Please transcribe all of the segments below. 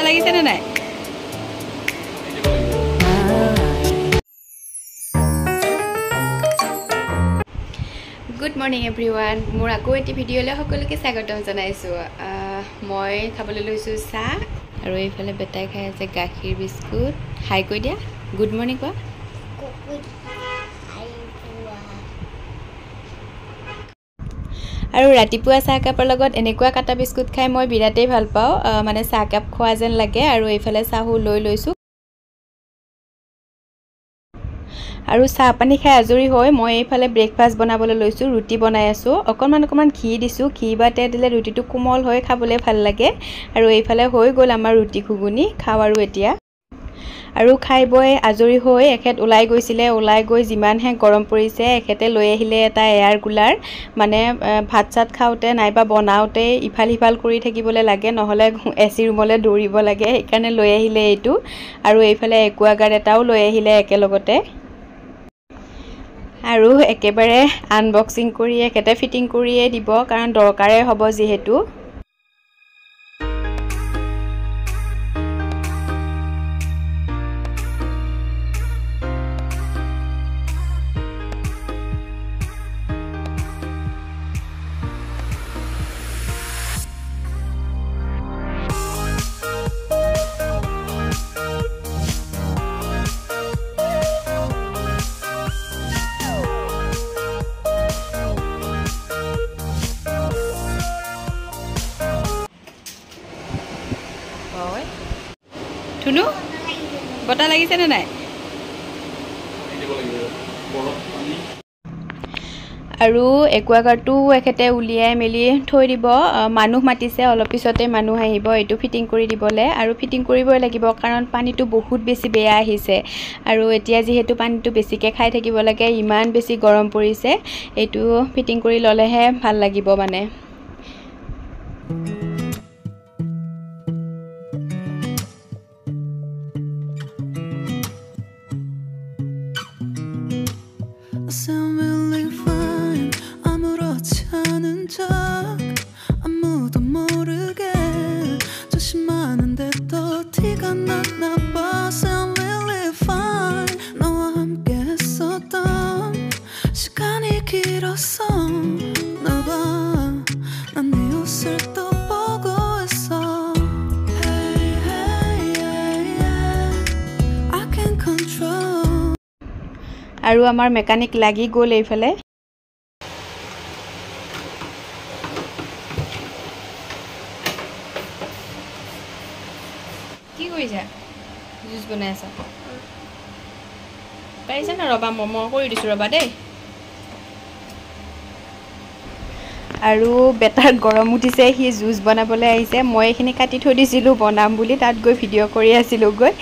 লাগিছে নে নাই? Good morning everyone. মোৰ আকৌ এটি ভিডিঅ'লৈ সকলোকে স্বাগতম জনাইছোঁ। মই খাবলৈ লৈছোঁ চাহ আৰু এইফালে বেটাই খাই আছে গাখীৰ বিস্কুট। হাই কৈ দিয়া, গুড মৰ্নিং কোৱা। আৰু ৰাতিপুৱা চাহকাপৰ লগত এনেকুৱা কাটা বিস্কুট খাই মই বিৰাটেই ভাল পাওঁ, মানে চাহকাপ খোৱা যেন লাগে। আৰু এইফালে চাহো লৈছোঁ আৰু চাহ পানী খাই আজৰি হৈ মই এইফালে ব্ৰেকফাষ্ট বনাবলৈ লৈছোঁ। ৰুটি বনাই আছোঁ, অকণমান ঘি দিছোঁ। ঘি বা তেল দিলে ৰুটিটো কোমল হৈ খাবলৈ ভাল লাগে। আৰু এইফালে হৈ গ'ল আমাৰ ৰুটি ঘুগুনি। খাওঁ আৰু এতিয়া আৰু খাই বৈ আজৰি হৈ এখেত ওলাই গৈছিলে। ওলাই গৈ যিমানহে গৰম পৰিছে, এখেতে লৈ আহিলে এটা এয়াৰ কুলাৰ। মানে ভাত চাত খাওঁতে নাইবা বনাওঁতে ইফাল সিফাল কৰি থাকিবলৈ লাগে, নহ'লে AC ৰুমলৈ দৌৰিব লাগে। সেইকাৰণে লৈ আহিলে এইটো। আৰু এইফালে একুৱাগাৰ্ড এটাও লৈ আহিলে একেলগতে। আৰু একেবাৰে আনবক্সিং কৰি এখেতে ফিটিং কৰিয়ে দিব, কাৰণ দৰকাৰেই হ'ব যিহেতু। ধুনু, বতাহ লাগিছে নে নাই? আৰু একুৱাগাৰ্ডটো এখেতে উলিয়াই মেলি থৈ দিব। মানুহ মাতিছে, অলপ পিছতে মানুহ আহিব এইটো ফিটিং কৰি দিবলৈ। আৰু ফিটিং কৰিবই লাগিব, কাৰণ পানীটো বহুত বেছি বেয়া আহিছে। আৰু এতিয়া যিহেতু পানীটো বেছিকৈ খাই থাকিব লাগে, ইমান বেছি গৰম পৰিছে, এইটো ফিটিং কৰি ল'লেহে ভাল লাগিব মানে। আৰু আমাৰ মেকানিক লাগি গ'ল এইফালে। কি কৰিছা? জুচ বনাই আছা? পাৰিছা না? ৰ'বা, মই কৰি দিছোঁ, ৰ'বা দেই। আৰু বেটাৰ গৰম উঠিছে, সি জুচ বনাবলৈ আহিছে। মই এইখিনি কাটি থৈ দিছিলোঁ বনাম বুলি, তাত গৈ ভিডিঅ' কৰি আছিলোঁ গৈ।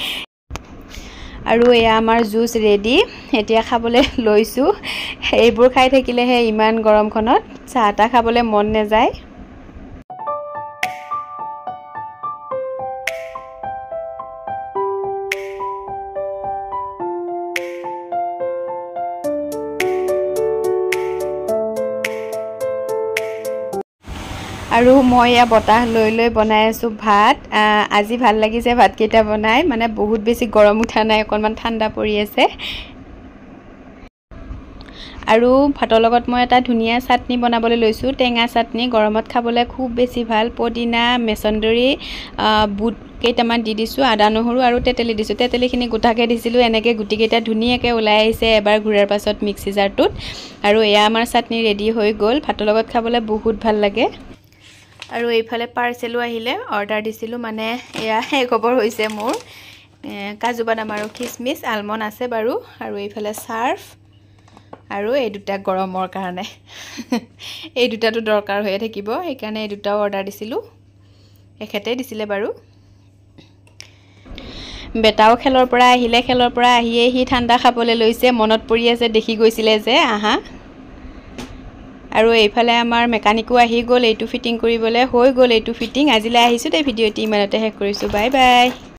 আৰু এয়া আমাৰ জুচ ৰেডি, এতিয়া খাবলৈ লৈছোঁ। এইবোৰ খাই থাকিলেহে ইমান গৰমখনত চাহ তাহ খাবলৈ মন নাযায়। আৰু মই এয়া বতাহ লৈ বনাই আছোঁ ভাত। আজি ভাল লাগিছে ভাতকেইটা বনাই, মানে বহুত বেছি গৰম উঠা নাই, অকণমান ঠাণ্ডা পৰি আছে। আৰু ভাতৰ লগত মই এটা ধুনীয়া চাটনি বনাবলৈ লৈছোঁ, টেঙা চাটনি। গৰমত খাবলৈ খুব বেছি ভাল। পদিনা, মেছন্দৰী, বুট কেইটামান দি দিছোঁ, আদা নহৰু আৰু তেতেলী দিছোঁ। তেতেলীখিনি গোটাকৈ দিছিলোঁ, এনেকৈ গুটিকেইটা ধুনীয়াকৈ ওলাই আহিছে এবাৰ ঘূৰাৰ পাছত মিক্সি জাৰটোত। আৰু এয়া আমাৰ চাটনি ৰেডি হৈ গ'ল, ভাতৰ লগত খাবলৈ বহুত ভাল লাগে। আৰু এইফালে পাৰ্চেলো আহিলে, অৰ্ডাৰ দিছিলোঁ, মানে এয়া শেষ খবৰ হৈছে মোৰ। কাজু বাদাম আৰু খিচমিচ, আলমণ্ড আছে বাৰু। আৰু এইফালে চাৰ্ফ আৰু এই দুটা গৰমৰ কাৰণে এই দুটাটো দৰকাৰ হৈয়ে থাকিব, সেইকাৰণে এই দুটাও অৰ্ডাৰ দিছিলোঁ। এখেতেই দিছিলে বাৰু। বেটাও খেলৰ পৰা আহিলে, খেলৰ পৰা আহিয়ে সি ঠাণ্ডা খাবলৈ লৈছে। মনত পৰি আছে, দেখি গৈছিলে যে আহা। আৰু এইফালে আমাৰ মেকানিকো আহি গ'ল এইটো ফিটিং কৰিবলৈ। হৈ গ'ল এইটো ফিটিং। আজিলৈ আহিছোঁ দেই, ভিডিঅ'টি ইমানতে শেষ কৰিছোঁ। Bye bye.